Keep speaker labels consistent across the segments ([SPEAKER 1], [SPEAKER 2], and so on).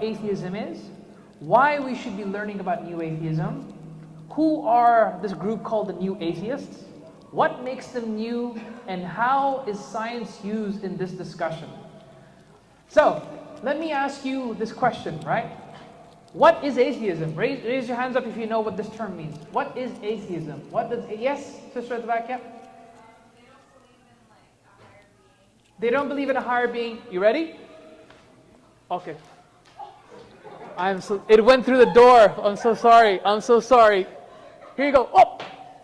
[SPEAKER 1] atheism is, why we should be learning about new atheism, who are this group called the new atheists, what makes them new, and how is science used in this discussion. So, let me ask you this question, right? What is atheism? Raise your hands up if you know what this term means. What is atheism? What does, yes, sister at the back, yeah? They don't believe in a higher being. You ready? Okay. It went through the door. I'm so sorry. Here you go. Oh!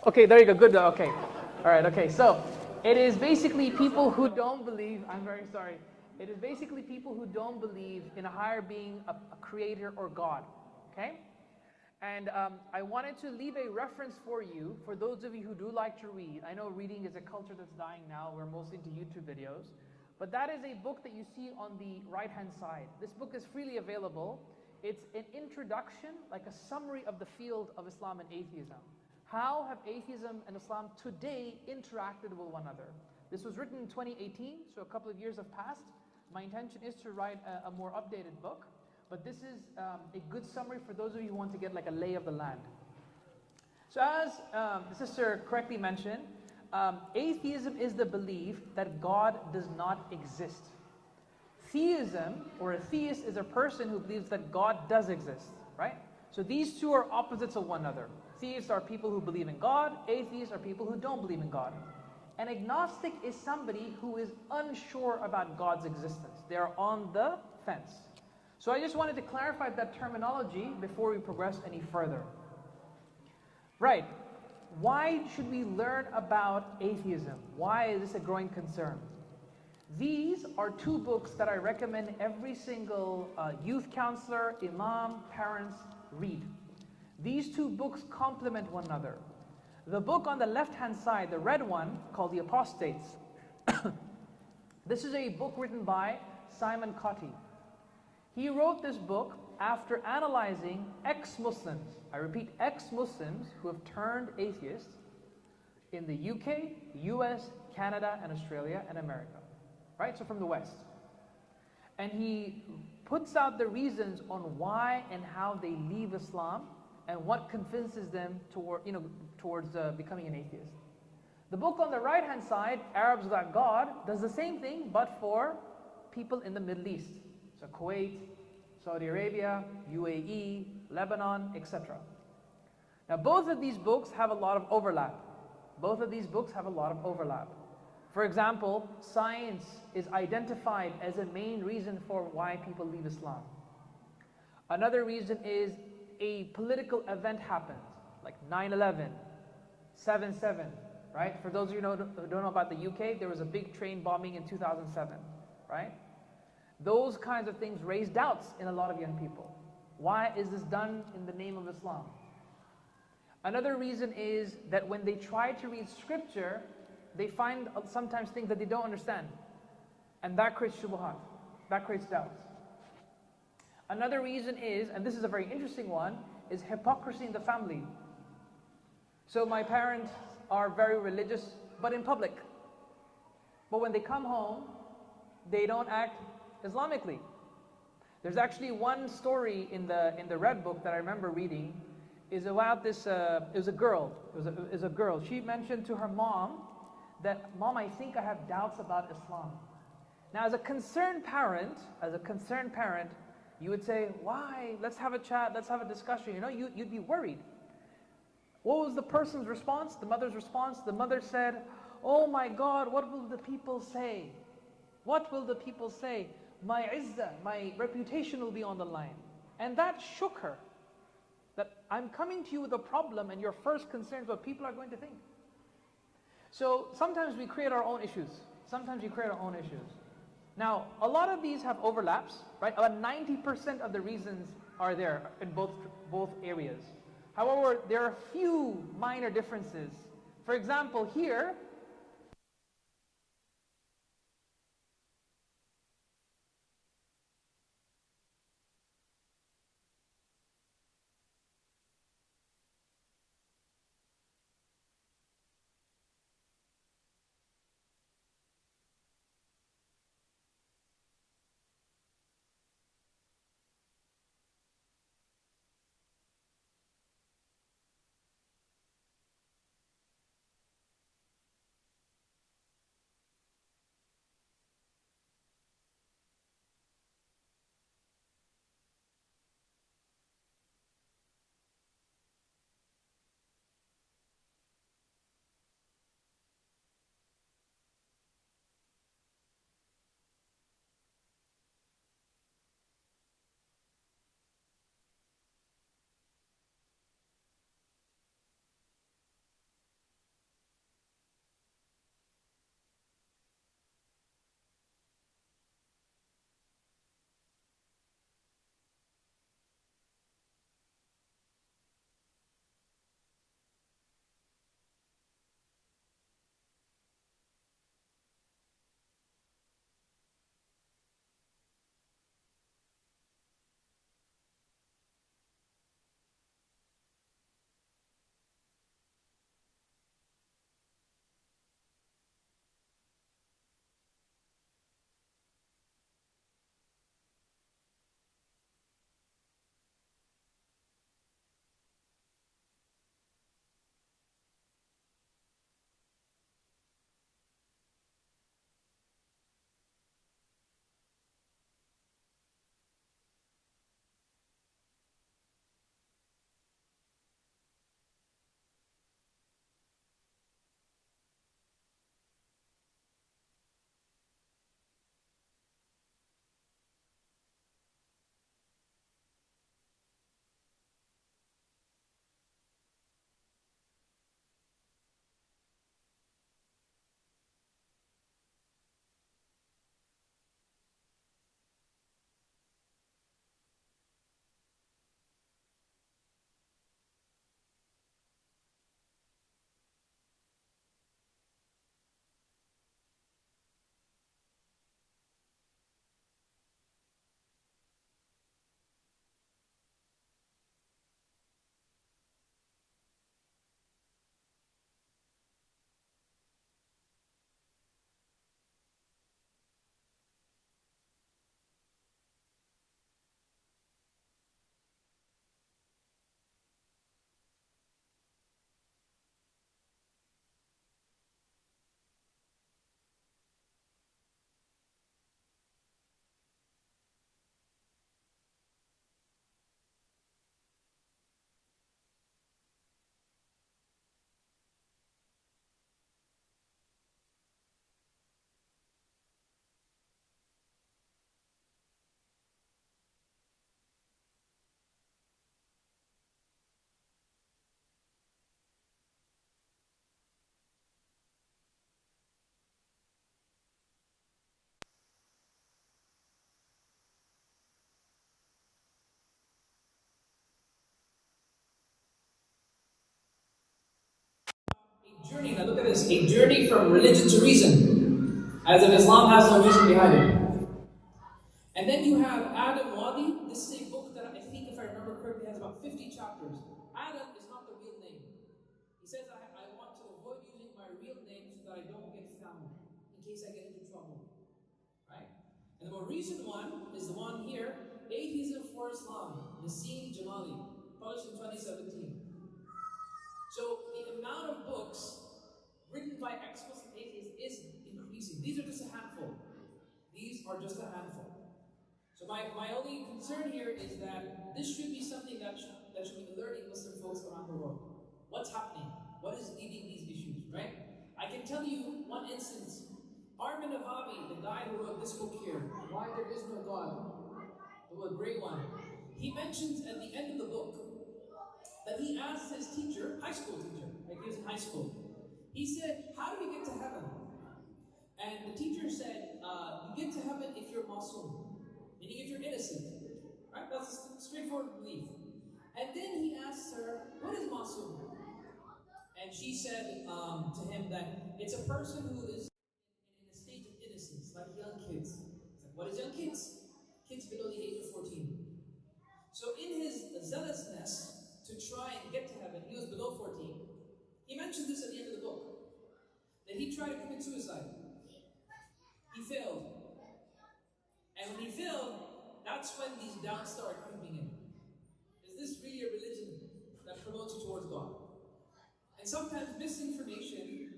[SPEAKER 1] Okay, there you go. Good. Okay. Alright, okay. So, it is basically people who don't believe, I'm very sorry. It is basically people who don't believe in a higher being, a creator or God. Okay? And I wanted to leave a reference for you, for those of you who do like to read. I know reading is a culture that's dying now. We're mostly into YouTube videos. But that is a book that you see on the right-hand side. This book is freely available. It's an introduction, like a summary of the field of Islam and atheism. How have atheism and Islam today interacted with one another? This was written in 2018, so a couple of years have passed. My intention is to write a more updated book, but this is a good summary for those of you who want to get like a lay of the land. So as the sister correctly mentioned, atheism is the belief that God does not exist. Theism, or a theist, is a person who believes that God does exist, right? So these two are opposites of one another. Theists are people who believe in God, atheists are people who don't believe in God. An agnostic is somebody who is unsure about God's existence. They are on the fence. So I just wanted to clarify that terminology before we progress any further. Right. Why should we learn about atheism? Why is this a growing concern? These are two books that I recommend every single youth counselor, imam, parents read. These two books complement one another. The book on the left-hand side, the red one, called The Apostates. This is a book written by Simon Cotty. He wrote this book after analyzing ex-Muslims, I repeat, ex-Muslims who have turned atheists in the UK, US, Canada, and Australia, and America. Right, so from the West. And he puts out the reasons on why and how they leave Islam and what convinces them towards becoming an atheist. The book on the right-hand side, Arabs Got God, does the same thing, but for people in the Middle East. So Kuwait, Saudi Arabia, UAE, Lebanon, etc. Now both of these books have a lot of overlap. For example, science is identified as a main reason for why people leave Islam. Another reason is a political event happened, like 9/11, 7/7, right? For those of you who don't know about the UK, there was a big train bombing in 2007, right? Those kinds of things raise doubts in a lot of young people. Why is this done in the name of Islam? Another reason is that when they try to read scripture, they find sometimes things that they don't understand. And that creates shubuhat, that creates doubts. Another reason is, and this is a very interesting one, is hypocrisy in the family. So my parents are very religious, but in public. But when they come home, they don't act Islamically. There's actually one story in the red book that I remember reading, is about this, it was a girl. She mentioned to her mom that, "Mom, I think I have doubts about Islam." Now as a concerned parent, you would say, "Why? Let's have a chat, let's have a discussion." You'd be worried. What was the person's response? The mother's response? The mother said, "Oh my God, what will the people say? What will the people say? My izzah, my reputation will be on the line." And that shook her. That I'm coming to you with a problem and your first concern is what people are going to think. So sometimes we create our own issues. Now, a lot of these have overlaps, right? About 90% of the reasons are there in both areas. However, there are a few minor differences. For example, here, journey, and I look at this, a journey from religion to reason, as if Islam has no reason behind it. And then you have Adam Wadi. This is a book that I think, if I remember correctly, has about 50 chapters. Adam is not the real name. He says, I want to avoid using my real name so that I don't get found, in case I get into trouble. Right? And the more recent one is the one here, Atheism for Islam, Nassim Jamali, published in 2017. So the amount of books written by explicit atheists is increasing. These are just a handful. These are just a handful. So my only concern here is that this should be something that should be alerting Muslim folks around the world. What's happening? What is leading these issues, right? I can tell you one instance. Armin Navabi, the guy who wrote this book here, Why There Is No God, the great one, he mentions at the end of the book that he asked his teacher, high school teacher, like he was in high school, he said, how do we get to heaven? And the teacher said, you get to heaven if you're masoom. Meaning if you're innocent, right? That's a straightforward belief. And then he asked her, what is masoom? And she said to him that it's a person who is in a state of innocence, like young kids. It's like, what is young kids? Kids below the age of 14. So in his zealousness to try and get to heaven, he was below 14. He mentions this at the end of the book, that he tried to commit suicide. He failed. And when he failed, that's when these doubts started creeping in. Is this really a religion that promotes you towards God? And sometimes misinformation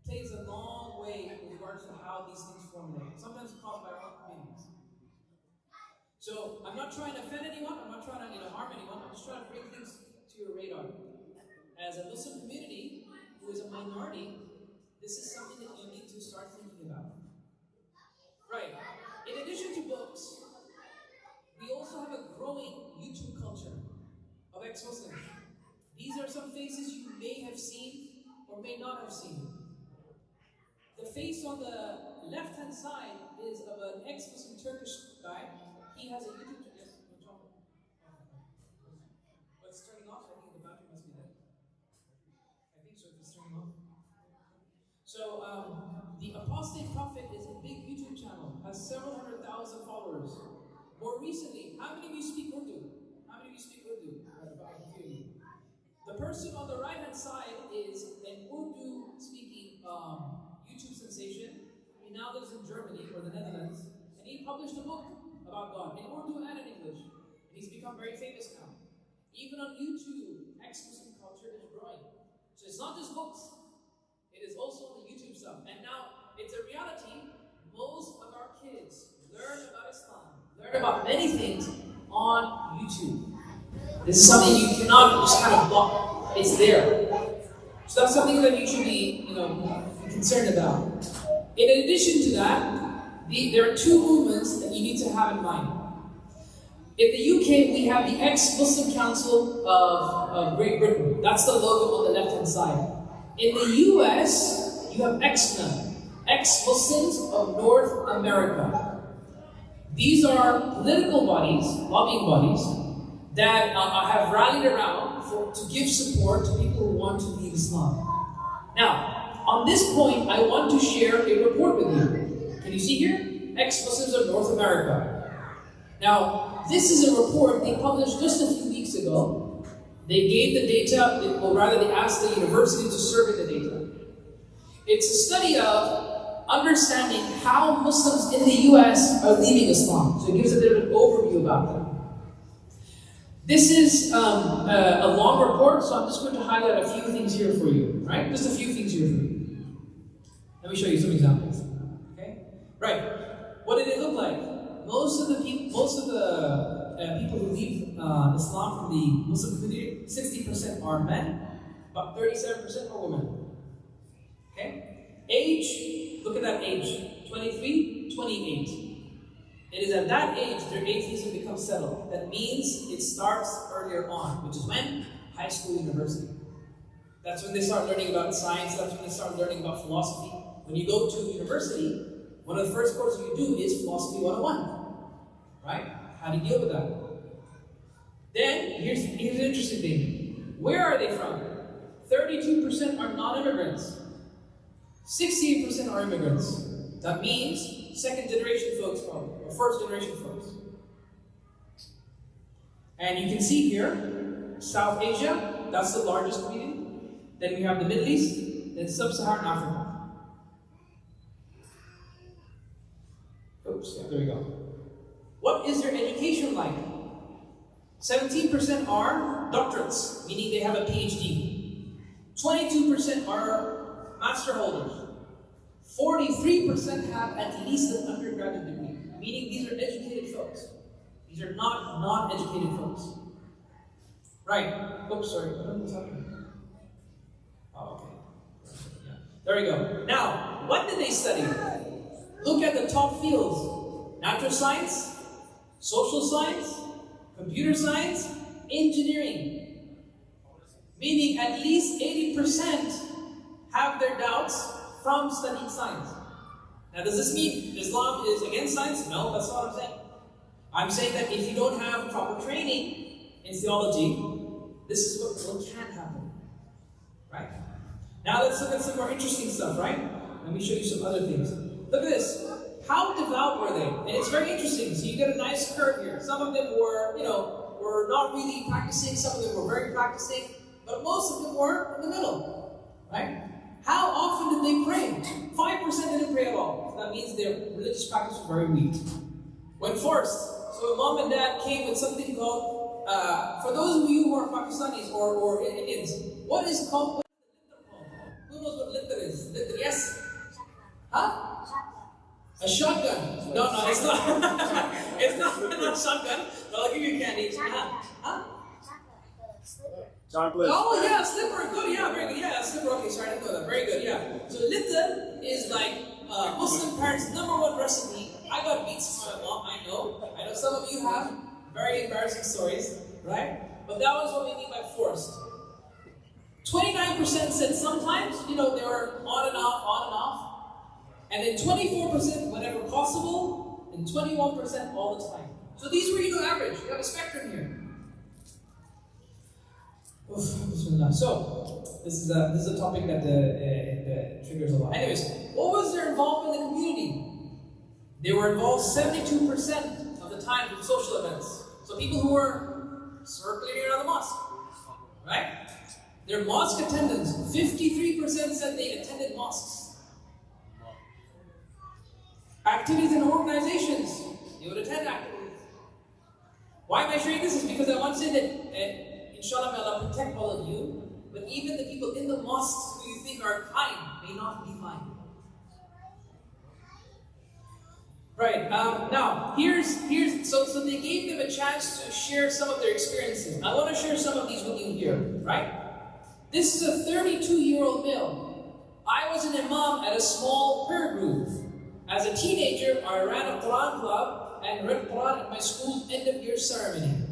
[SPEAKER 1] plays a long way in regards to how these things formulate. Sometimes caused by our own communities. So I'm not trying to offend anyone. I'm not trying to harm anyone. I'm just trying to bring things to your radar. As a Muslim community who is a minority, this is something that you need to start thinking about. Right. In addition to books, we also have a growing YouTube culture of ex-Muslims. These are some faces you may have seen or may not have seen. The face on the left-hand side is of an ex-Muslim Turkish guy. He has a YouTube channel. Yes, what's turning off? I think the battery must be dead. I think so, if it's turning off. So, the Apostate Prophet is a big YouTube channel, has several 100,000 followers. More recently, how many of you speak Urdu? How many of you speak Urdu? The person on the right-hand side is an Urdu-speaking YouTube sensation. He now lives in Germany or the Netherlands, and he published a book about God in Urdu and in English. And he's become very famous now. Even on YouTube, ex-Muslim culture is growing. So it's not just books. It is also on the YouTube stuff. And now, it's a reality. Most of our kids learn about Islam, learn about many things on YouTube. This is something you cannot just kind of block. It's there. So that's something that you should be, concerned about. In addition to that, there are two movements that you need to have in mind. In the UK, we have the Ex-Muslim Council of Great Britain. That's the logo on the left-hand side. In the US, you have EXMA, Ex-Muslims of North America. These are political bodies, lobbying bodies, that have rallied around to give support to people who want to leave Islam. Now, on this point, I want to share a report with you. Can you see here? Ex-Muslims of North America. Now, this is a report they published just a few weeks ago. They gave the data, they asked the university to survey the data. It's a study of understanding how Muslims in the US are leaving Islam. So it gives a bit of an overview about them. This is a long report, so I'm just going to highlight a few things here for you, right? Just a few things here for you. Let me show you some examples. Okay? Right. What did it look like? Most of the people who leave Islam from the Muslim community, 60% are men, about 37% are women. Okay? Age, look at that age, 23, 28. It is at that age their atheism becomes settled. That means it starts earlier on, which is when? High school, university. That's when they start learning about science, that's when they start learning about philosophy. When you go to university, one of the first courses you do is Philosophy 101. Right? How do you deal with that? Then, here's an interesting thing. Where are they from? 32% are non-immigrants. 68% are immigrants. That means second generation folks probably, or first generation folks. And you can see here, South Asia, that's the largest community. Then we have the Middle East, then Sub-Saharan Africa. Oops, yeah, there we go. What is their education like? 17% are doctorates, meaning they have a PhD. 22% are master holders. 43% have at least an undergraduate degree, meaning these are educated folks. These are not non-educated folks. Right. Oops, sorry. What's happening? Oh, okay. Yeah. There we go. Now, what did they study? Look at the top fields. Natural science, social science, computer science, engineering. Meaning at least 80% have their doubts from studying science. Now, does this mean Islam is against science? No, that's not what I'm saying. I'm saying that if you don't have proper training in theology, this is what can happen. Right? Now let's look at some more interesting stuff, right? Let me show you some other things. Look at this. How devout were they? And it's very interesting. So you get a nice curve here. Some of them were, were not really practicing. Some of them were very practicing. But most of them were in the middle. Right? How often did they pray? 5% didn't pray at all. So that means their religious practice was very weak. When forced, so mom and dad came with something called, for those of you who are Pakistanis or Indians, what is called litter poem? Who knows what litter is? Litter, yes? Huh? A shotgun. No, it's not. It's not shotgun. But I'll give you candy. Huh?
[SPEAKER 2] Chocolate.
[SPEAKER 1] Oh yeah, slipper. Good. Yeah, very good. Yeah, slipper. Okay, sorry, I didn't know that. Very good. Yeah. So litter is like Muslim parents' #1 recipe. I got beats from my mom. I know. I know some of you have very embarrassing stories, right? But that was what we mean by forced. 29% said sometimes. They were on and off. And then 24% whenever possible, and 21% all the time. So these were, average. You have a spectrum here. So this is a topic that triggers a lot. Anyways, what was their involvement in the community? They were involved 72% of the time in social events. So people who were circulating around the mosque, right? Their mosque attendance, 53% said they attended mosques. Activities and organizations, they would attend activities. Why am I sharing this? Is because I want to say that, inshallah, may Allah protect all of you, but even the people in the mosques who you think are fine may not be fine. Right, now, so they gave them a chance to share some of their experiences. I want to share some of these with you here, right? This is a 32-year-old male. I was an imam at a small prayer group. As a teenager, I ran a Quran club and read Quran at my school's end-of-year ceremony.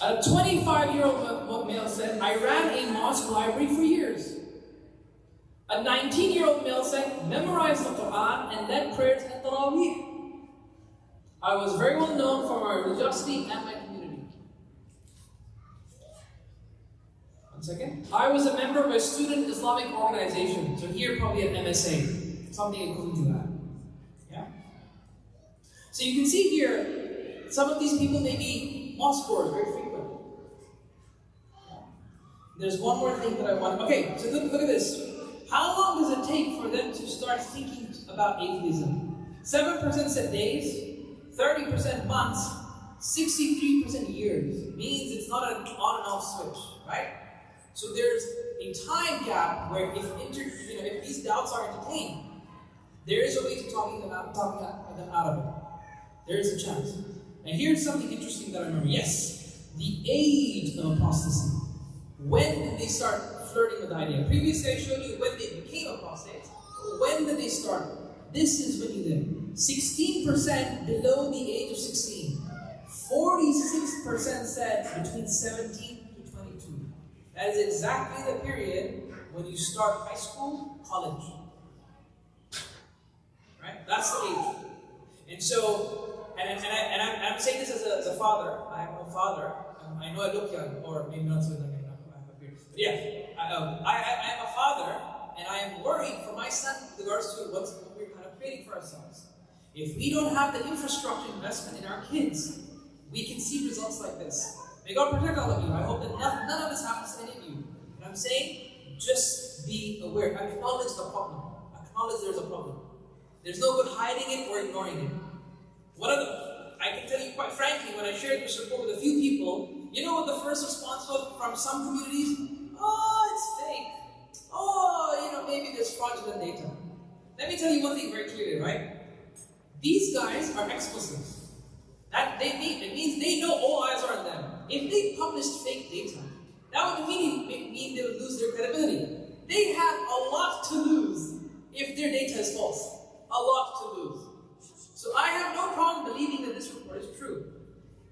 [SPEAKER 1] A 25-year-old male said, I ran a mosque library for years. A 19-year-old male said, memorized the Quran and led prayers at Taraweeh. I was very well known for my religiosity and my community. One second. I was a member of a student Islamic organization. So here probably an MSA. Something equivalent to that. Yeah? So you can see here, some of these people may be mosque goers, very frequent. There's one more thing that I want. Okay, so look at this. How long does it take for them to start thinking about atheism? 7% said days, 30% months, 63% years. Means it's not an on and off switch, right? So there's a time gap where if these doubts are entertained, there is a way to talking them out of it. There is a chance. And here's something interesting that I remember. Yes, the age of apostasy. When did they start flirting with the idea? Previously I showed you when they became apostates. When did they start? This is when you did. 16% below the age of 16. 46% said between 17 to 22. That is exactly the period when you start high school, college. Right? That's the age. And so, and I'm saying this as a father. I am a father. I know I look young, or maybe not so young.
[SPEAKER 2] Yeah, I am a father, and I am worried for my son with regards to what we're kind of creating for ourselves. If we don't have the infrastructure investment in our kids, we can see results like this. May God protect all of you. I hope that none of this happens to any of you. And I'm saying, just be aware. Acknowledge the problem. Acknowledge there's a problem. There's no good hiding it or ignoring it. I can tell you quite frankly, when I shared this report with a few people, you know what the first response was from some communities? Oh, it's fake. Oh, maybe there's fraudulent data. Let me tell you one thing very clearly, right? These guys are explosives. It means they know all eyes are on them. If they published fake data, that would mean they would lose their credibility. They have a lot to lose if their data is false. A lot to lose. So I have no problem believing that this report is true.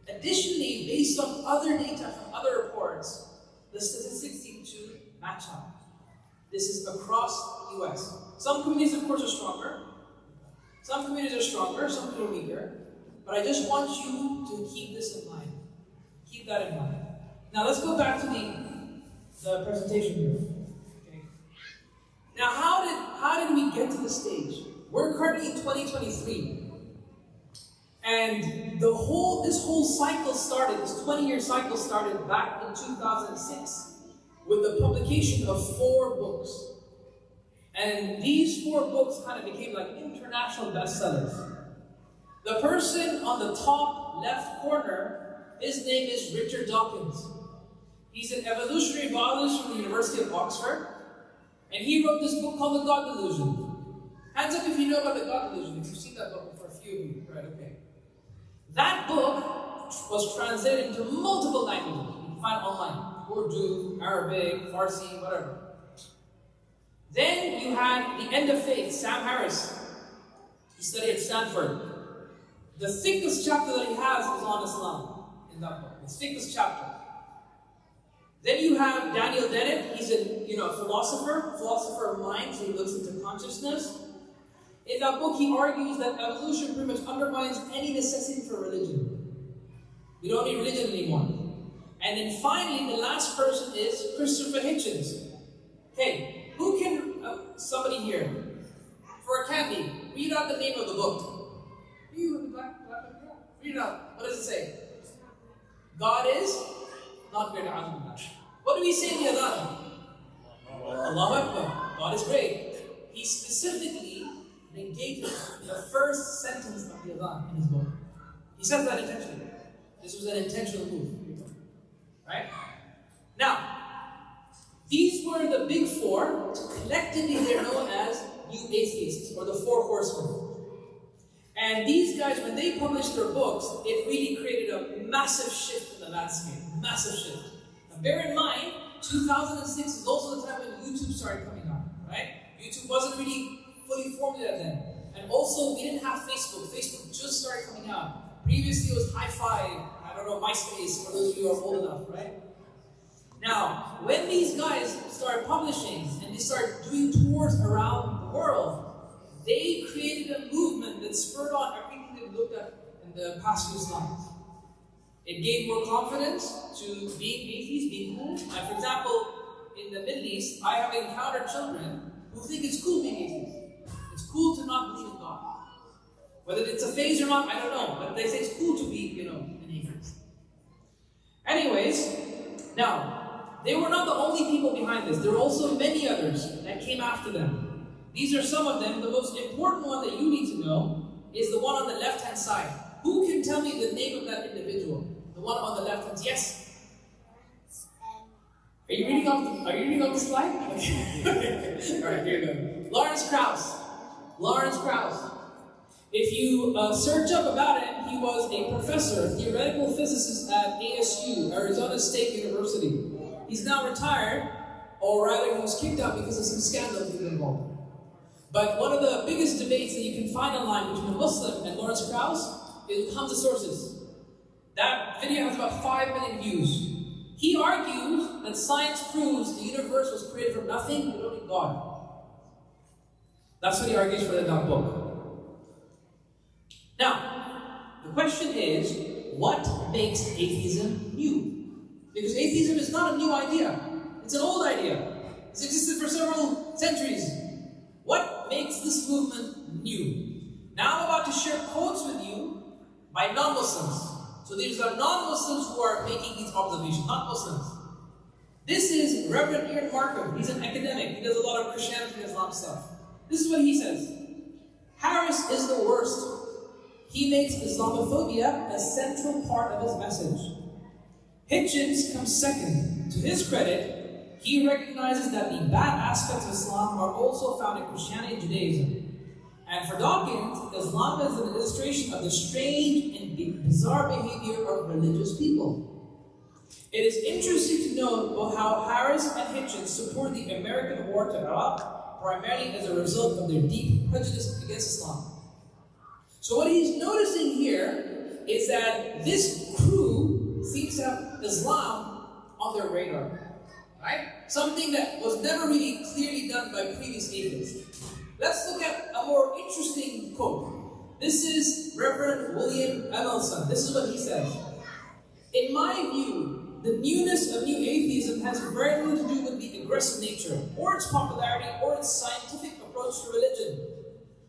[SPEAKER 2] Additionally, based on other data from other reports, the statistics seem to match up. This is across the US. Some communities, of course, are stronger. Some communities are stronger, some are weaker. But I just want you to keep this in mind. Keep that in mind. Now let's go back to the presentation here. Okay. Now how did we get to this stage? We're currently in 2023. And this whole cycle started, this 20-year cycle started back in 2006 with the publication of 4 books. And these 4 books kind of became like international bestsellers. The person on the top left corner, his name is Richard Dawkins. He's an evolutionary biologist from the University of Oxford. And he wrote this book called The God Delusion. Hands up if you know about The God Delusion, if you've seen that book before, a few of you. Right, okay. That book was translated into multiple languages. You can find it online. Urdu, Arabic, Farsi, whatever. Then you had The End of Faith, Sam Harris. He studied at Stanford. The thickest chapter that he has is on Islam in that book. The thickest chapter. Then you have Daniel Dennett. He's a philosopher of mind, so he looks into consciousness. In that book, he argues that evolution pretty much undermines any necessity for religion. We don't need religion anymore. And then finally, the last person is Christopher Hitchens. Okay, who can, somebody here, for a candy, read out the name of the book. You with the black read it out. What does it say? God is not great. What do we say in the Adhan? Allahu Akbar. God is great. He specifically negated the first sentence of the Adhan in his book. He says that intentionally. This was an intentional move. Right? Now, these were the big 4. Collectively, they're known as New Atheists, or the 4 Horsemen. And these guys, when they published their books, it really created a massive shift in the landscape. Massive shift. Now, bear in mind, 2006 is also the time when YouTube started coming out, right? YouTube wasn't really fully formed yet then. And also, we didn't have Facebook. Facebook just started coming out. Previously, it was Hi-Fi, MySpace, for those of you who are old enough, right? Now, when these guys started publishing and they started doing tours around the world, they created a movement that spurred on everything they've looked at in the past few slides. It gave more confidence to being atheists, being cool. And for example, in the Middle East, I have encountered children who think it's cool being atheist. It's cool to not believe in God. Whether it's a phase or not, I don't know. But they say it's cool to be, an atheist. Anyways, now, they were not the only people behind this. There were also many others that came after them. These are some of them. The most important one that you need to know is the one on the left-hand side. Who can tell me the name of that individual? The one on the left-hand side. Yes? Are you reading off the slide? Okay. Alright, here we go. Lawrence Krauss. Lawrence Krauss. If you search up about him, he was a professor, a theoretical physicist at ASU, Arizona State University. He's now retired, or rather he was kicked out because of some scandals he was involved in. But one of the biggest debates that you can find online between a Muslim and Lawrence Krauss is comes to sources. That video has about 5 million views. He argues that science proves the universe was created from nothing, but only God. That's what he argues for in that book. Now, the question is, what makes atheism new? Because atheism is not a new idea. It's an old idea. It's existed for several centuries. What makes this movement new? Now I'm about to share quotes with you by non-Muslims. So these are non-Muslims who are making these observations, not Muslims. This is Reverend Ian Markham. He's an academic. He does a lot of Christianity and Islam stuff. This is what he says. Harris is the worst. He makes Islamophobia a central part of his message. Hitchens comes second. To his credit, he recognizes that the bad aspects of Islam are also found in Christianity and Judaism. And for Dawkins, Islam is an illustration of the strange and bizarre behavior of religious people. It is interesting to note how Harris and Hitchens support the American war to Iraq primarily as a result of their deep prejudice against Islam. So what he's noticing here is that this crew seems to have Islam on their radar, right? Something that was never really clearly done by previous atheists. Let's look at a more interesting quote. This is Reverend William Emerson. This is what he says. In my view, the newness of new atheism has very little to do with the aggressive nature, or its popularity, or its scientific approach to religion.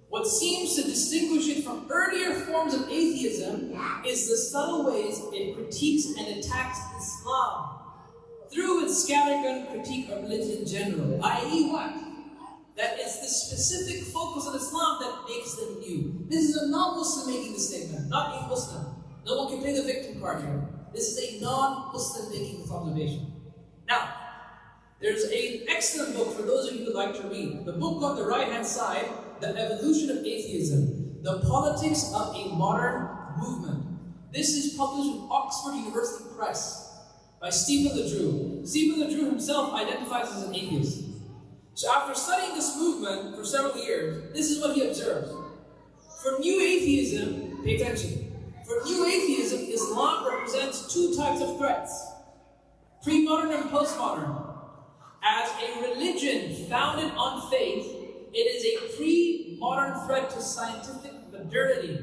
[SPEAKER 2] What seems to distinguish it from earlier forms of atheism is the subtle ways it critiques and attacks Islam through its scattergun critique of religion in general, i.e. what? That it's the specific focus on Islam that makes them new. This is a non-Muslim making this statement, not a Muslim. No one can play the victim card here. This is a non-Muslim making this observation. Now, there's an excellent book for those of you who like to read. The book on the right-hand side, The Evolution of Atheism, The Politics of a Modern Movement. This is published in Oxford University Press by Stephen LeDroux. Stephen LeDroux himself identifies as an atheist. So after studying this movement for several years, this is what he observes. For new atheism, pay attention. For new atheism, Islam represents two types of threats, pre-modern and postmodern. As a religion founded on faith, it is a pre-modern threat to scientific modernity,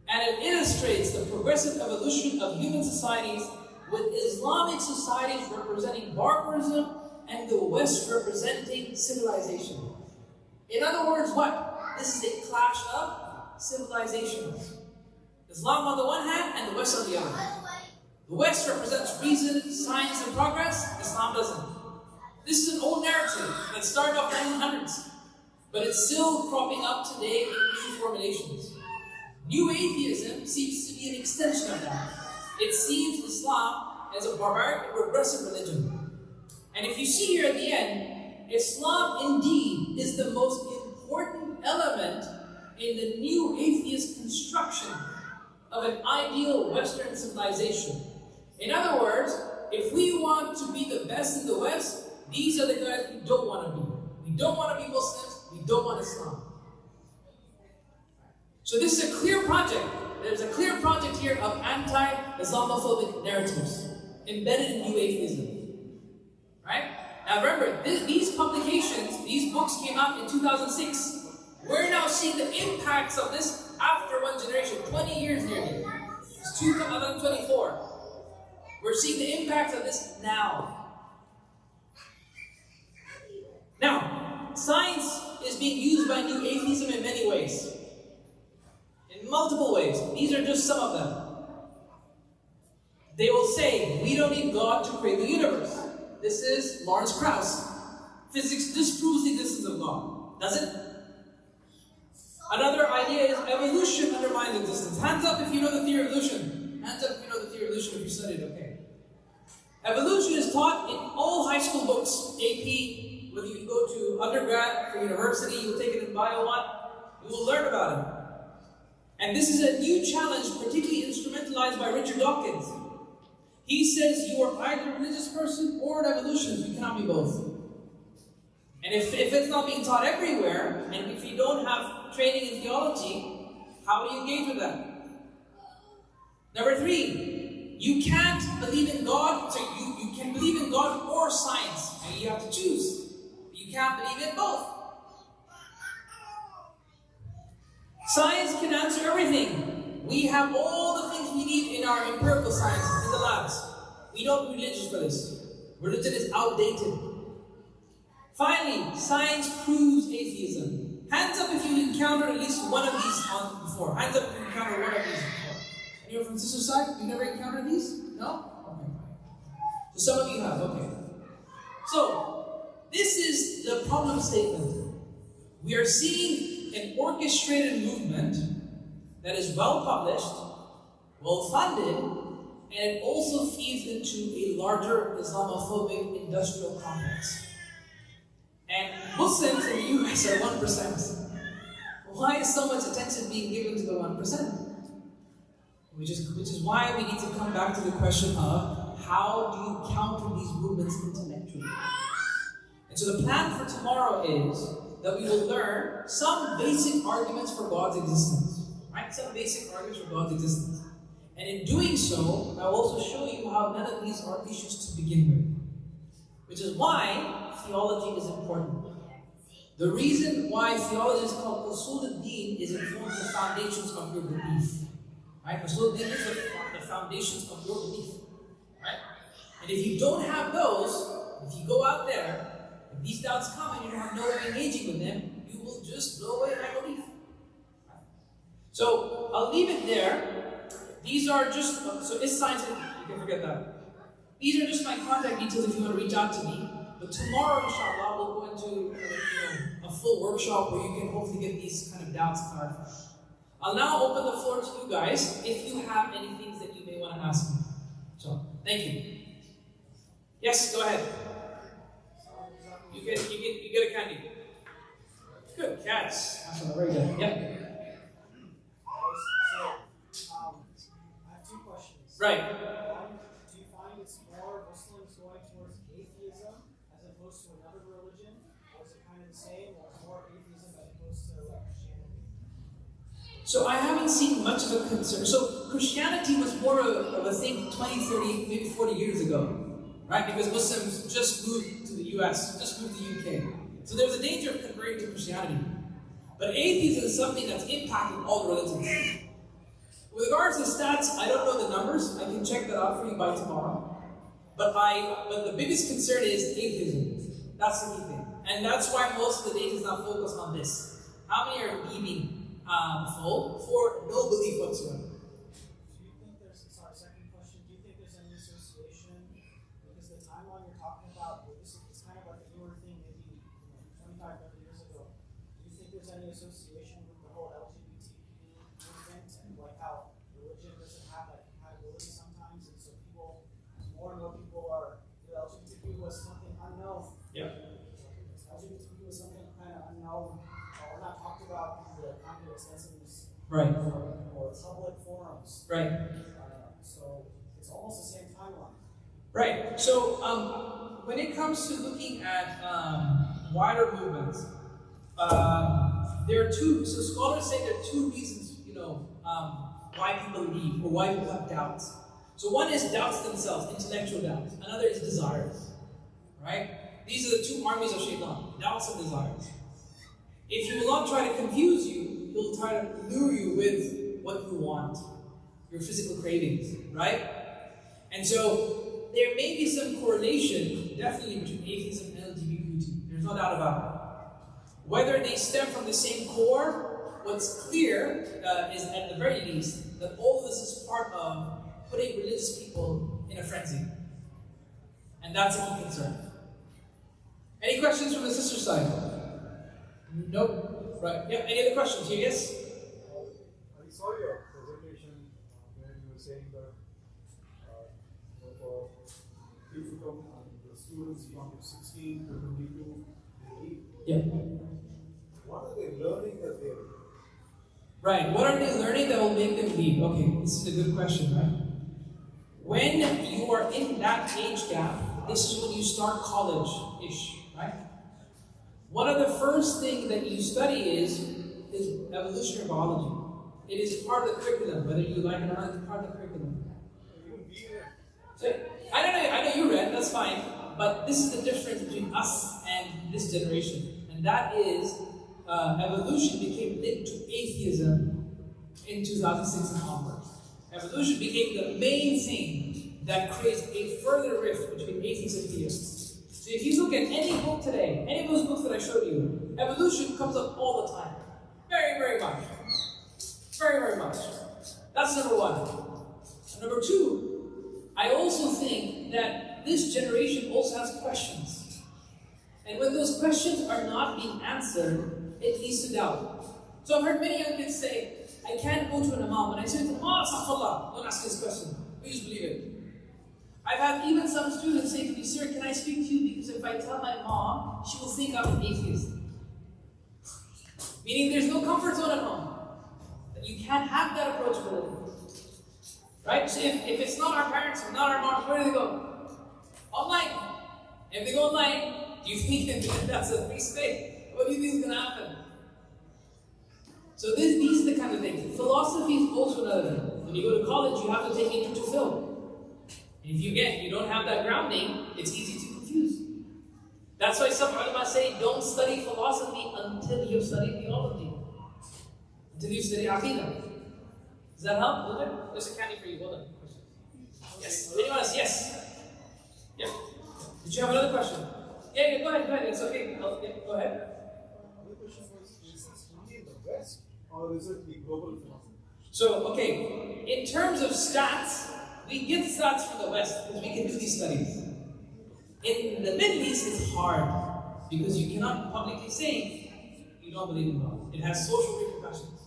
[SPEAKER 2] and it illustrates the progressive evolution of human societies, with Islamic societies representing barbarism and the West representing civilization. In other words, what? This is a clash of civilizations. Islam on the one hand, and the West on the other. The West represents reason, science, and progress. Islam doesn't. This is an old narrative that started off in the 1900s, but it's still cropping up today in new formulations. New atheism seems to be an extension of that. It sees Islam as a barbaric and regressive religion. And if you see here at the end, Islam indeed is the most important element in the new atheist construction of an ideal Western civilization. In other words, if we want to be the best in the West, these are the guys we don't want to be. We don't want to be Muslims, we don't want Islam. So this is a clear project. There's a clear project here of anti-Islamophobic narratives embedded in new atheism. Right? Now remember, these publications, these books came out in 2006. We're now seeing the impacts of this after one generation, 20 years nearly. It's 2024. We're seeing the impacts of this now. Now, science is being used by new atheism in many ways. In multiple ways. These are just some of them. They will say, we don't need God to create the universe. This is Lawrence Krauss. Physics disproves the existence of God. Does it? Another idea is evolution undermines existence. Hands up if you know the theory of evolution. Hands up if you know the theory of evolution if you studied, okay. Evolution is taught in all high school books, AP, whether you go to undergrad or university, you'll take it in Bio 1, you will learn about it. And this is a new challenge, particularly instrumentalized by Richard Dawkins. He says you are either a religious person or an evolutionist. You cannot be both. And if it's not being taught everywhere, and if you don't have training in theology, how do you engage with that? Number 3, you can't believe in God. So you can believe in God or science, and you have to choose. You can't believe in both. Science can answer everything. We have all the things we need in our empirical science in the labs. We don't need religions for this. Religion is outdated. Finally, science proves atheism. Hands up if you encountered at least one of these before. Hands up if you encountered one of these before. Anyone from the sister side? You never encountered these? No? Okay. So some of you have, okay. So, this is the problem statement. We are seeing an orchestrated movement that is well published, well funded, and it also feeds into a larger Islamophobic industrial complex. And Muslims in the US are 1%. Why is so much attention being given to the 1%? Which is why we need to come back to the question of how do you counter these movements intellectually? And so the plan for tomorrow is that we will learn some basic arguments for God's existence. Right? Some basic arguments for God's existence. And in doing so, I will also show you how none of these are issues to begin with. Which is why theology is important. The reason why theology is called Usul al-Din is it forms the foundations of your belief. Right? Usul al-Din is the foundations of your belief. Right? And if you don't have those, if you go out there, if these doubts come and you don't have no way of engaging with them, you will just blow away my belief. Right? So I'll leave it there. These are just, so it's scientific, you can forget that. These are just my contact details if you want to reach out to me. But tomorrow, inshallah, we'll go into a full workshop where you can hopefully get these kind of doubts clarified. I'll now open the floor to you guys if you have any things that you may want to ask me. So, thank you. Yes, go ahead. You get a candy. Good catch. Very good. Yeah. I have two questions. Right.
[SPEAKER 3] One, do you find it's more Muslims going towards atheism as opposed to another religion? Or is it kind of the same, or more atheism as opposed to Christianity?
[SPEAKER 2] So I haven't seen much of a concern. So Christianity was more of a thing 20, 30, maybe 40 years ago, right? Because Muslims just moved to the US, just moved to the UK. So there's a danger of converting to Christianity. But atheism is something that's impacting all religions. With regards to stats, I don't know the numbers. I can check that out for you by tomorrow. But the biggest concern is atheism. That's the key thing. And that's why most of the data is not focused on this. How many are leaving full for no belief whatsoever?
[SPEAKER 3] Do you think there's, second question, do you think there's any association, because the timeline you're talking about, it's kind of like a newer thing, maybe 25, 30 years ago. Do you think there's any association with the whole LGBTQ movement and like how religion doesn't have that compatibility sometimes, and so more and more people are, LGBTQ was something unknown.
[SPEAKER 2] Yeah.
[SPEAKER 3] LGBTQ was something kind of unknown, or not talked about in the context of
[SPEAKER 2] right.
[SPEAKER 3] or public forums.
[SPEAKER 2] Right.
[SPEAKER 3] So it's almost the same timeline.
[SPEAKER 2] Right. So when it comes to looking at wider movements, there are two. So scholars say there are two reasons, why people leave or why people have doubts. So one is doubts themselves, intellectual doubts. Another is desires. Right? These are the two armies of shaitan, doubts and desires. If he will not try to confuse you, he'll try to lure you with what you want, your physical cravings, right? And so there may be some correlation, definitely, between atheism and LGBT. There's no doubt about it. Whether they stem from the same core, what's clear is, at the very least, that all of this is part of putting religious people in a frenzy. And that's a key concern. Any questions from the sister side? Nope. Right. Yeah, any other questions? Yes?
[SPEAKER 4] I saw your presentation where you were saying that for people from the students from 16 to 22, they leave.
[SPEAKER 2] Yeah.
[SPEAKER 4] What are they learning that they are?
[SPEAKER 2] Right. What are they learning that will make them leave? Okay, this is a good question, right? When you are in that age gap, this is when you start college-ish, right? One of the first things that you study is evolutionary biology. It is part of the curriculum, whether you like it or not, it's part of the curriculum. So, I know you read, that's fine, but this is the difference between us and this generation. And that is, evolution became linked to atheism in 2006 and onwards. Evolution became the main thing that creates a further rift between atheists and theists. So if you look at any book today, any of those books that I showed you, evolution comes up all the time. Very, very much. Very, very much. That's number one. And number two, I also think that this generation also has questions. And when those questions are not being answered, it leads to doubt. So I've heard many young kids say, I can't go to an imam. When I say to them, astaghfirullah, don't ask this question. We just believe it. I've had even some students say to me, sir, can I speak to you because if I tell my mom, she will think I'm an atheist. Meaning there's no comfort zone at home. That you can't have that approachability. Right? So if it's not our parents or not our moms, where do they go? Online. If they go online, do you think that's a free space? What do you think is going to happen? So these are the kind of things. Philosophy is also another thing. When you go to college, you have to take intro to film. And if you don't have that grounding, it's easy to confuse. That's why some ulama say, don't study philosophy until you've studied theology. Until you study Atheism. Does that help a little bit? There's a candy for you. Hold on. Yes. Anyone else? Yes. Yeah. Did you have another question? Yeah, go ahead. It's okay. Go ahead.
[SPEAKER 4] The question was, is this only in the West or is it the global phenomenon?
[SPEAKER 2] So, okay, in terms of stats, we get stats from the West because we can do these studies. In the Middle East, it's hard because you cannot publicly say you don't believe in God. It has social repercussions.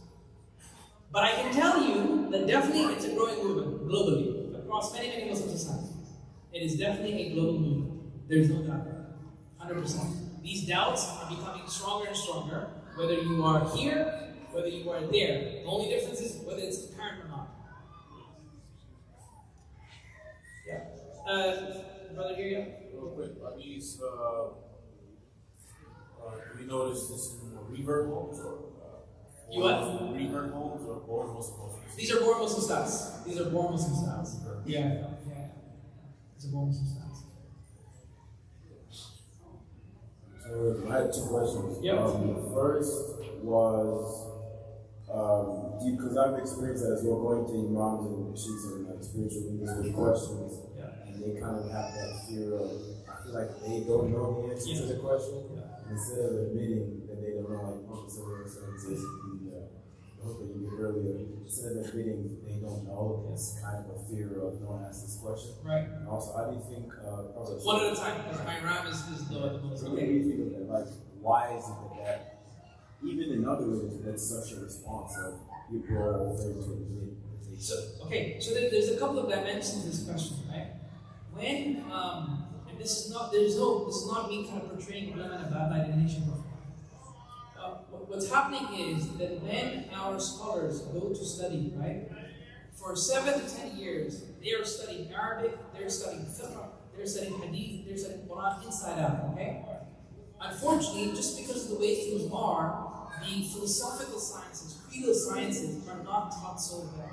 [SPEAKER 2] But I can tell you that definitely it's a growing movement globally across many, many Muslim societies. It is definitely a global movement. There's no doubt. 100%. These doubts are becoming stronger and stronger, whether you are here, whether you are there. The only difference is whether it's apparent or not. Yeah. Brother here, yeah?
[SPEAKER 5] Real quick, are these, do we notice this in revert homes or?
[SPEAKER 2] You what?
[SPEAKER 5] Revert homes or born Muslim homes?
[SPEAKER 2] These are born Muslim stats. These are born Muslim stats. Yeah. These are born Muslim stats.
[SPEAKER 6] So I had two questions.
[SPEAKER 2] Yep.
[SPEAKER 6] The first was, because I've experienced that as well, going to imams and sheikhs and spiritual leaders with questions, and they kind of have that fear of, I feel like they don't know the answer to the question, and instead of admitting that they don't know, like Muhammad Sallallahu Alaihi Wasallam says in the hook that you did earlier, instead of admitting they don't know, it's kind of a fear of no one asks this question.
[SPEAKER 2] Right.
[SPEAKER 6] And also, how do you think,
[SPEAKER 2] one at a time, because my RAM is low at the moment.
[SPEAKER 6] so what do you think of that? Like, why is it that even in other religions, that's such a response of people are afraid to admit that they
[SPEAKER 2] So there's a couple of dimensions to this question, right? When and this is not me kind of portraying ulama in a bad light in Asian profile. What's happening is that when our scholars go to study, right, for 7 to 10 years, they are studying Arabic, they're studying fiqh, they're studying hadith, they're studying Quran inside out, okay? Unfortunately, just because of the way things are, the philosophical sciences, creedal sciences are not taught so well.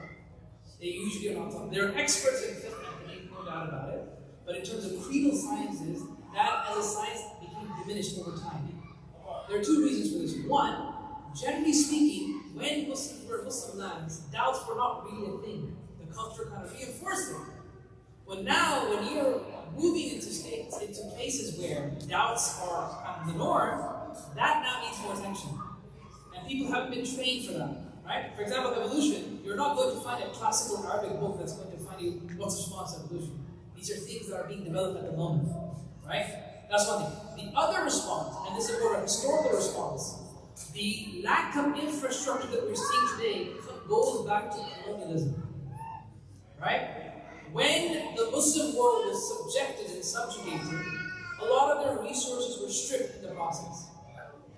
[SPEAKER 2] They usually are not taught. They're experts in fiqh and hadith, no doubt about it. But in terms of creedal sciences, that as a science became diminished over time. There are two reasons for this. One, generally speaking, when Muslims were Muslim lands, doubts were not really a thing. The culture kind of reinforced it. But now, when you're moving into states, into places where doubts are kind of the norm, that now needs more attention. And people haven't been trained for that, right? For example, evolution, you're not going to find a classical Arabic book that's going to find you what's the response to evolution. These are things that are being developed at the moment, right? That's one thing. The other response, and this is more of a historical response, the lack of infrastructure that we're seeing today goes back to colonialism, right? When the Muslim world was subjected and subjugated, a lot of their resources were stripped in the process.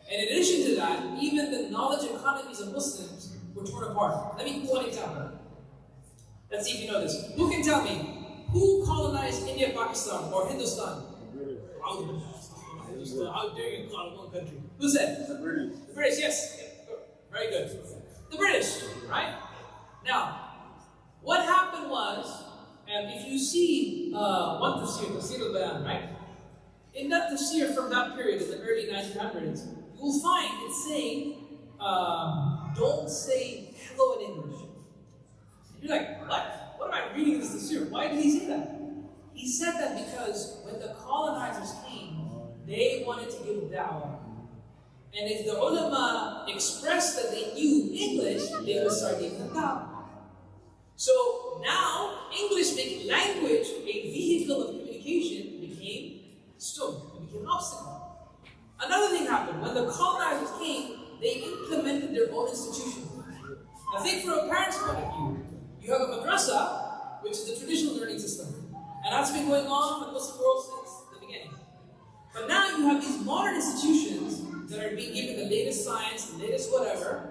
[SPEAKER 2] And in addition to that, even the knowledge economies of Muslims were torn apart. Let me give one example. Let's see if you know this. Who can tell me, who colonized India, Pakistan, or Hindustan? How dare you call it one country? Who said?
[SPEAKER 6] The British.
[SPEAKER 2] The British, yes. Very good. The British, right? Now, what happened was, if you see one tafsir al-Bayan, right? In that tafsir from that period, in the early 1900s, you will find it's saying, don't say hello in English. You're like, what? What am I reading this tafsir? Why did he say that? He said that because when the colonizers came, they wanted to give da'wah. And if the ulama expressed that they knew English, they would start giving them da'wah. So now, English making language a vehicle of communication became stone, it became an obstacle. Another thing happened. When the colonizers came, they implemented their own institutions. I think from a parent's point of view, you have a madrasa, which is the traditional learning system. And that's been going on for the Muslim world since the beginning. But now you have these modern institutions that are being given the latest science, the latest whatever,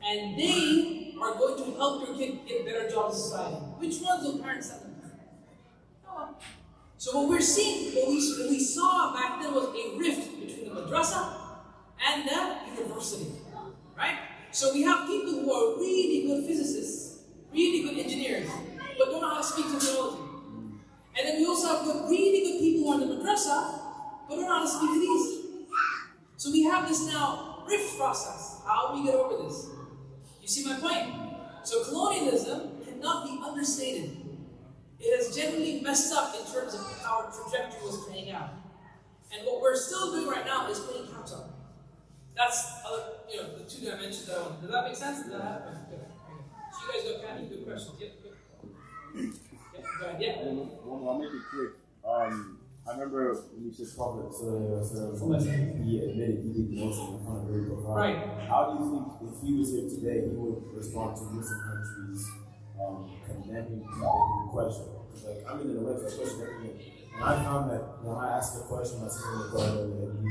[SPEAKER 2] and they are going to help your kid get better jobs in society. Which ones will parents send them? No one. So what we're seeing, what we saw back then was a rift between the madrasa and the university. Right? So we have people who are really good physicists, really good engineers, but don't know how to speak technology. And then we also have really good people who are in the madrasa, but don't know how to speak Hadith. So we have this now rift process. How do we get over this? You see my point? So colonialism cannot be understated. It has generally messed up in terms of how our trajectory was playing out. And what we're still doing right now is playing catch up. That's the two dimensions that I want. Does that make sense? Does that happen? Good. So you guys got kind of good questions. Yeah, good. Yeah, go ahead. Yeah.
[SPEAKER 6] I'll make it quick. I remember when you said Prophet, he admitted he didn't know something in front of very profound.
[SPEAKER 2] Right.
[SPEAKER 6] How do you think if he was here today, he would respond to Muslim countries condemning people who question? Like, I'm in the website, question everything. And I found that when I ask a question, I see in the brother that he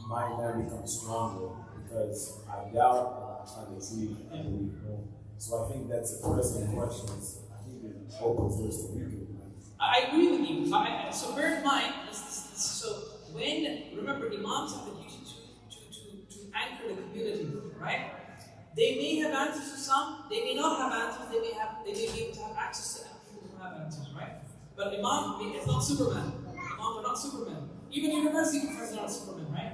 [SPEAKER 6] might now become stronger because I doubt and I'm trying to see and believe more. So I think that's a pressing question. I think it opens doors to weaken.
[SPEAKER 2] I agree with you. So bear in mind, remember, imams have the duty to anchor the community, right? They may have answers to some, they may not have answers, they may be able to have access to people who have answers, right? But imam is not Superman. Imams are not Superman. Even university professors are not Superman, right?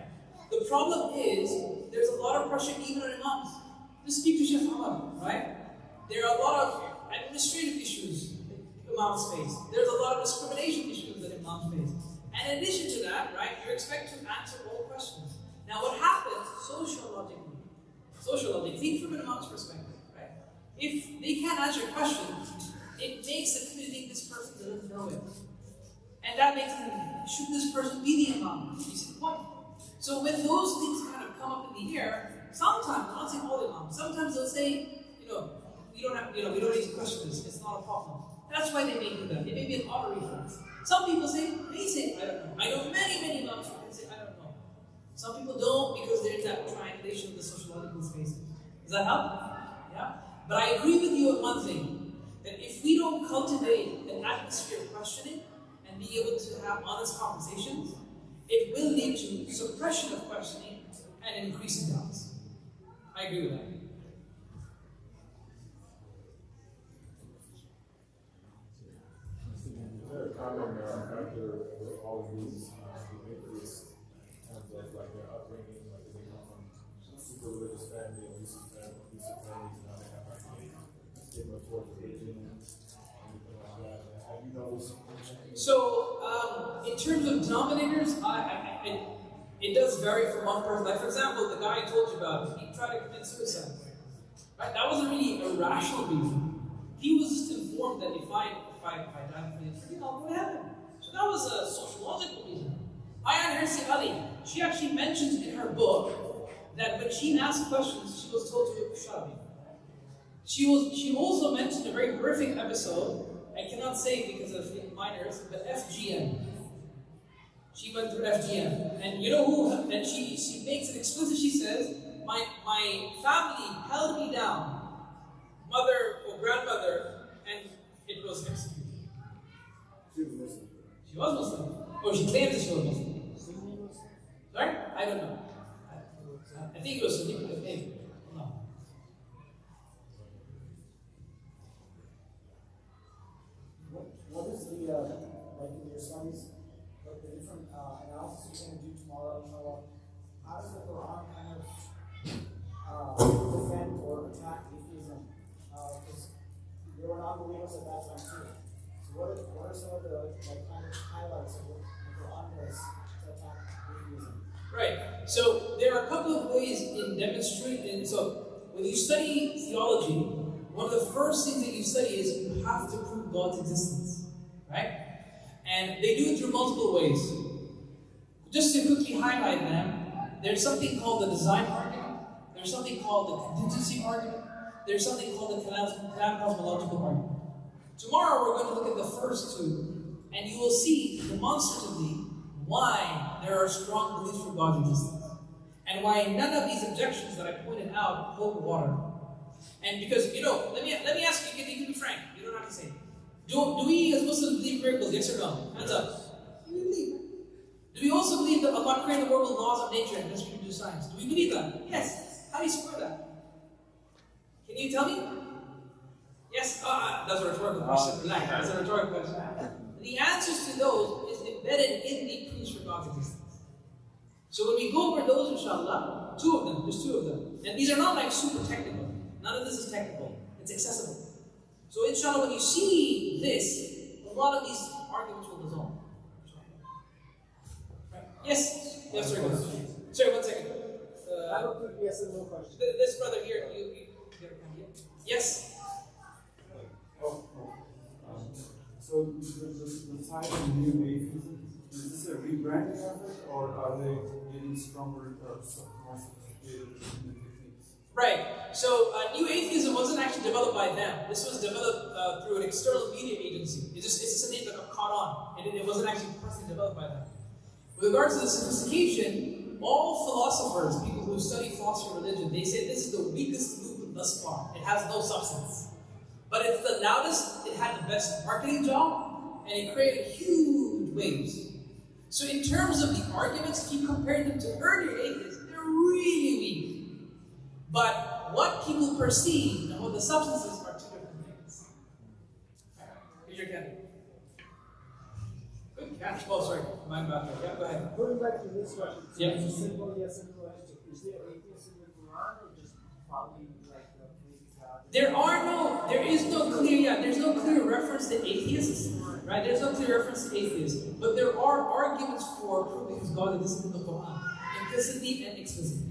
[SPEAKER 2] The problem is, there's a lot of pressure even on imams. Just speak to Sheikh Ahmad, right? There are a lot of administrative issues imams face. There's a lot of discrimination issues that imams face. And in addition to that, right, you're expected to answer all questions. Now what happens sociologically, think from an imam's perspective, right? If they can't answer a question, it makes the community think this person doesn't know it. And that makes them, should this person be the imam? You see the point? So when those things kind of come up in the air, sometimes, I'm not saying all imams, sometimes they'll say, we don't need to question this, it's not a problem. That's why they may do that. It may be an auto reflex. Some people say, I don't know. I know many imams who can say, I don't know. Some people don't because they're in that triangulation of the sociological space. Does that help? Yeah? But I agree with you on one thing, that if we don't cultivate an atmosphere of questioning and be able to have honest conversations, it will lead to suppression of questioning and an increase in doubts. I agree with that.
[SPEAKER 4] Comment after all of these atheists, in terms of like their upbringing, like they come from super religious family, abusive families, and now they have like a stigma towards religion and everything like that. Have you noticed?
[SPEAKER 2] So, in terms of denominators, it does vary from one person. Like, for example, the guy I told you about, he tried to commit suicide. Right? That wasn't really a rational reason. He was just informed that if I died for the I'll go to heaven. So that was a sociological reason. Ayaan Hirsi Ali, she actually mentions in her book that when she asked questions, she was told to shut up. She also mentioned a very horrific episode. I cannot say it because of minors, but FGM. She went through FGM. And you know who? And she makes it explicit. She says, my family held me down, mother or grandmother, and it was executed.
[SPEAKER 4] She was Muslim.
[SPEAKER 2] She was Muslim. Or she claims that she was Muslim. Sorry? I don't know. I think it was Sunni, but maybe. No.
[SPEAKER 3] What is the, like in your studies, like the different analysis you're going to do tomorrow, inshallah, how does the Quran kind of defend or attack atheism? Because there were non-believers at that time too. So what are some of the like kind of highlights of what the Quran does to attack atheism?
[SPEAKER 2] Right. So there are a couple of ways in demonstrating. So when you study theology, one of the first things that you study is you have to prove God's existence. Right? And they do it through multiple ways. Just to quickly highlight them, there's something called the design argument, there's something called the contingency argument, there's something called the cosmological argument. Tomorrow we're going to look at the first two, and you will see demonstratively why there are strong beliefs for God's existence, and why none of these objections that I pointed out hold water. And because, let me ask you, you can be frank, you don't have to say it. Do we as Muslims believe miracles, yes or no? Hands up. Do we believe? Do we also believe that Allah created the world with laws of nature and thus we can do science? Do we believe that? Yes. How do you square that? Can you tell me? Yes? That's a rhetorical question. Relax. That's a rhetorical question. The answers to those is embedded in the proofs for God's existence. So when we go over those, inshallah, two of them, there's two of them. And these are not like super technical. None of this is technical. It's accessible. So inshallah, when you see this, a lot of these arguments will dissolve. Right? Yes? Yes, sir. Sorry, 1 second.
[SPEAKER 3] I don't think yes and no question.
[SPEAKER 2] This brother here, yes?
[SPEAKER 7] So the title New Atheism, is this a rebranding effort, or are they getting stronger, more sophisticated in the techniques?
[SPEAKER 2] Right. So New Atheism wasn't actually developed by them. This was developed through an external media agency. It's just a name that got caught on, and it wasn't actually personally developed by them. With regards to the sophistication, all philosophers, people who study philosophy and religion, they say this is the weakest movement thus far. It has no substance. But it's the loudest, it had the best marketing job, and it created huge waves. So in terms of the arguments, if you compare them to earlier atheists, they're really weak. But what people perceive and what the substances are two different things. Here's your candidate. Good catch. Oh, sorry. My bad. Yeah, go ahead.
[SPEAKER 3] Going back to this question, so
[SPEAKER 2] Yeah.
[SPEAKER 3] it's a simple yes and no question. Is there atheism in the Quran, or just probably like maybe God?
[SPEAKER 2] There's no clear reference to atheists, right? There's no clear reference to atheists, but there are arguments for proving His God exists in the Quran, implicitly and explicitly.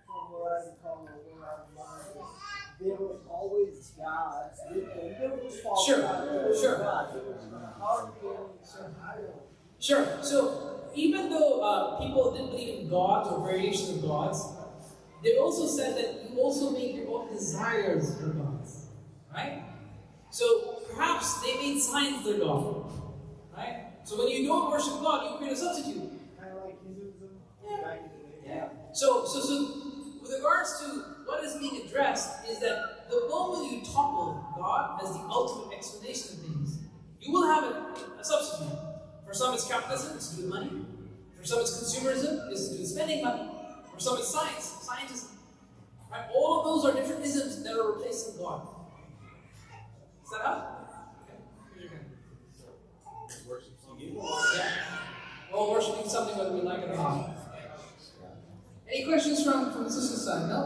[SPEAKER 3] From what I recall, there were always gods with them. They were just false
[SPEAKER 2] Sure,
[SPEAKER 3] gods.
[SPEAKER 2] sure.
[SPEAKER 3] Gods. How are you
[SPEAKER 2] Sure. So even though people didn't believe in gods or variations of gods, they also said that you also make your own desires for gods, right? So perhaps they made science their god, right? So when you don't worship God, you create a substitute.
[SPEAKER 3] kind of like Hinduism
[SPEAKER 2] Yeah.
[SPEAKER 3] back in the day?
[SPEAKER 2] Yeah. So with regards to what is being addressed is that the moment you topple God as the ultimate explanation of things, you will have a substitute. For some it's capitalism, it's to do with money. For some it's consumerism, it's to do with spending money. For some it's science, scientism. Right? All of those are different isms that are replacing God. Is that up? Okay. Here's your hand. Yeah. We're all worshiping something whether we like it or not. Any questions from the sister's side? No?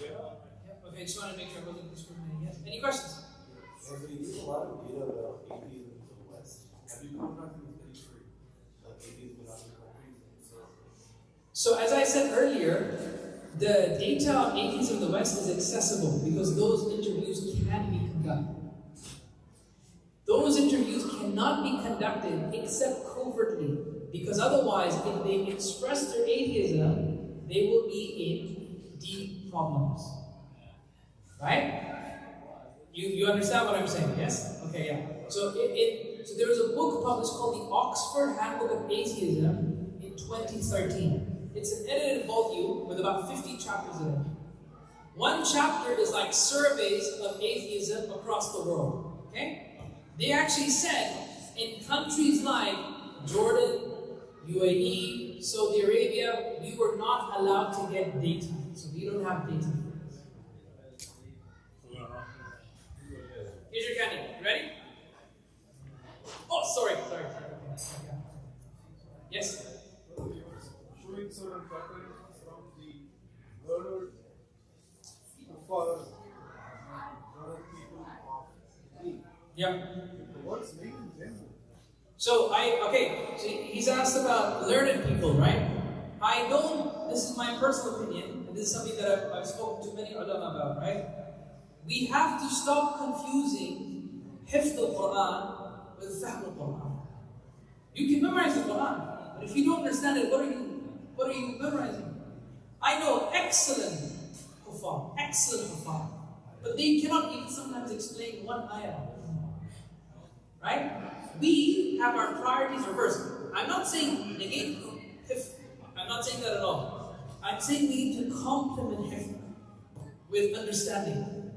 [SPEAKER 2] Yeah. Okay, just wanted to make sure I wasn't discriminating. Yes. Any questions?
[SPEAKER 6] So you use a lot of data about atheism in the West. Have you come across any studies for atheism in other countries?
[SPEAKER 2] So as I said earlier, the data on atheism in the West is accessible because those interviews can be conducted. Those interviews cannot be conducted except covertly, because otherwise, if they express their atheism, they will be in deep problems. Right? You understand what I'm saying, yes? Okay, yeah. So there was a book published called the Oxford Handbook of Atheism in 2013. It's an edited volume with about 50 chapters in it. One chapter is like surveys of atheism across the world. Okay? They actually said in countries like Jordan, UAE, Saudi Arabia, we were not allowed to get data. So we don't have data for this. Here's your candidate. You ready? Oh, sorry. Okay. Yes?
[SPEAKER 7] Showing certain patterns from the learned for learned people
[SPEAKER 2] Yeah.
[SPEAKER 7] What's making them?
[SPEAKER 2] So he's asked about learned people, right? I don't, this is my personal opinion, and this is something that I've spoken to many ulama about, right? We have to stop confusing hifd al-Quran with fahm al-Quran. You can memorize the Quran, but if you don't understand it, what are you memorizing? I know excellent kuffar, but they cannot even sometimes explain one ayah. Right? We have our priorities reversed. I'm not saying negate hifd. I'm not saying that at all. I'm saying we need to complement hifd with understanding.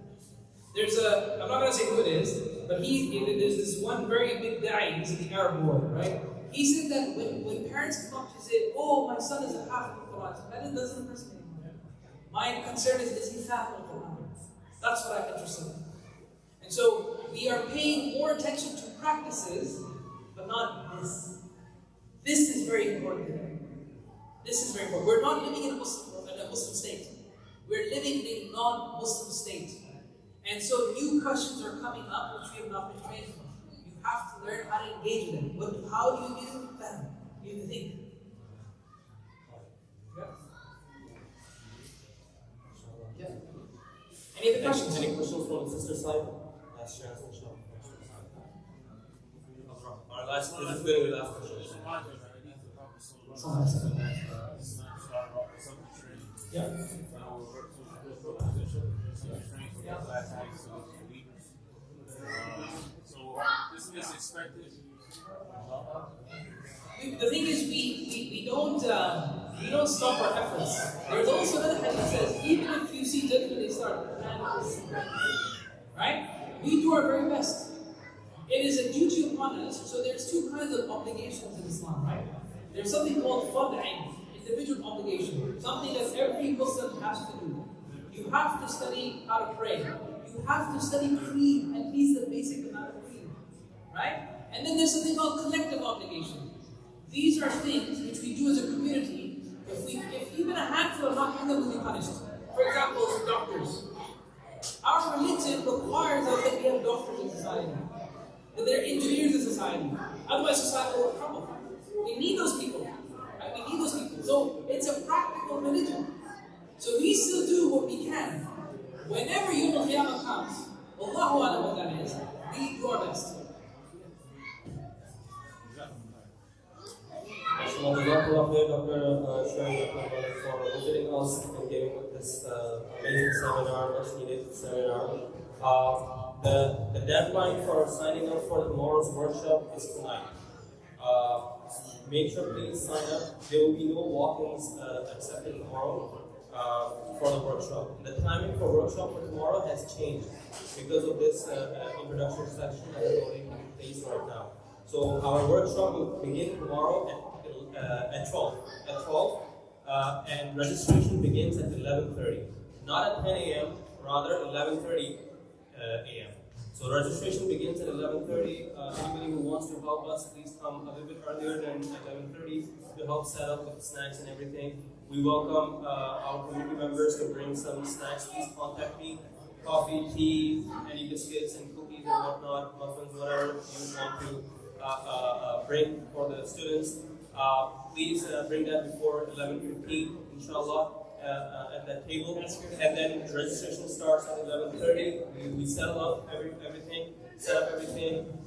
[SPEAKER 2] I'm not going to say who it is, but there's this one very big da'i, he's in the Arab world, right? He said that when parents come up to say, oh, my son is a half of Quran, that doesn't impress me. My concern is he half of Quran? That's what I'm interested in. And so we are paying more attention to practices, but not this. This is very important. This is very important. We're not living in a Muslim state. We're living in a non-Muslim state. And so new questions are coming up which we have not been trained for. You have to learn how to engage with them. How do you deal with them? You have to think. Yeah. Any other questions?
[SPEAKER 8] Any questions from the sister side? Last chance, inshallah. Our last, this is going to be the last question.
[SPEAKER 2] Yeah.
[SPEAKER 5] So this is expected.
[SPEAKER 2] The thing is, we don't stop our efforts. There's also another hadith that says, even if you see judgment, they start. Right? We do our very best. It is a duty upon us. So there's two kinds of obligations in Islam, right? There's something called fard'ain, individual obligation, something that every Muslim has to do. You have to study how to pray. You have to study creed, at least the basic amount of creed, right? And then there's something called collective obligation. These are things which we do as a community. If even a handful are not doing them, will be punished. For example, doctors. Our religion requires us that we have doctors in society, that there are engineers in society. Otherwise, society will crumble. We need those people. Right? We need those people. So it's a practical religion. So we still do what we can. Whenever Yawm al-Qiyamah comes, Allahu A'lam what that is, we do our best.
[SPEAKER 8] Dr. Shoaib, Malik, for visiting us and giving this amazing seminar, much needed seminar. The deadline for signing up for tomorrow's workshop is tonight. Make sure please sign up. There will be no walk-ins accepted tomorrow for the workshop. The timing for workshop for tomorrow has changed because of this introduction section that is already in place right now. So our workshop will begin tomorrow at 12. At 12, and registration begins at 11:30. Not at 10 a.m., rather 11:30 a.m. So registration begins at 11:30. Anybody who wants to help us, please come a little bit earlier than 11:30 to help set up with snacks and everything. We welcome our community members to bring some snacks. Please contact me. Coffee, tea, any biscuits and cookies and whatnot, muffins, whatever you want to bring for the students. Please bring that before 11:15, inshallah. At that table, and then registration starts at 11:30. We set up everything,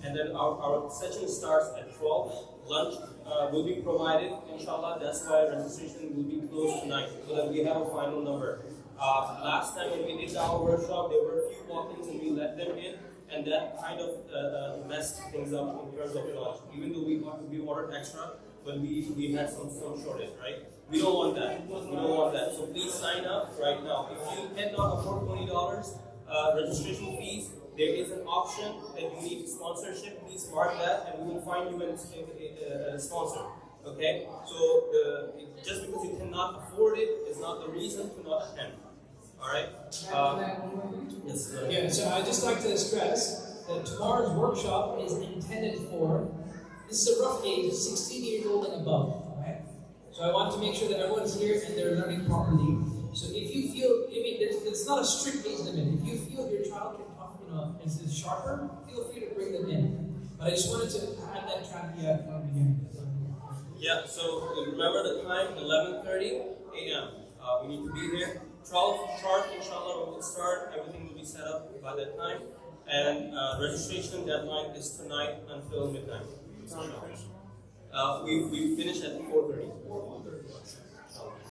[SPEAKER 8] and then our session starts at 12. Lunch will be provided, inshallah. That's why registration will be closed tonight, so that we have a final number. Last time when we did our workshop, there were a few walk-ins and we let them in, and that kind of messed things up in terms of lunch. Even though we ordered extra, but we had some shortage, right? We don't want that. So please sign up right now. If you cannot afford $20 registration fees, there is an option that you need sponsorship. Please mark that, and we will find you a sponsor. Okay? So just because you cannot afford it is not the reason to not attend. All right? Yes.
[SPEAKER 2] Yeah. So I'd just like to stress that tomorrow's workshop is intended for. This is a rough age, 16 years old and above. So I want to make sure that everyone's here and they're learning properly. So if you feel, it's not a strict age limit. If you feel your child can talk, audiences sharper, feel free to bring them in. But I just wanted to add that caveat from the beginning.
[SPEAKER 8] Yeah, so remember the time, 11:30 a.m. We need to be here. 12 sharp, inshallah, we will start. Everything will be set up by that time. And registration deadline is tonight until midnight. We finish at 4:30.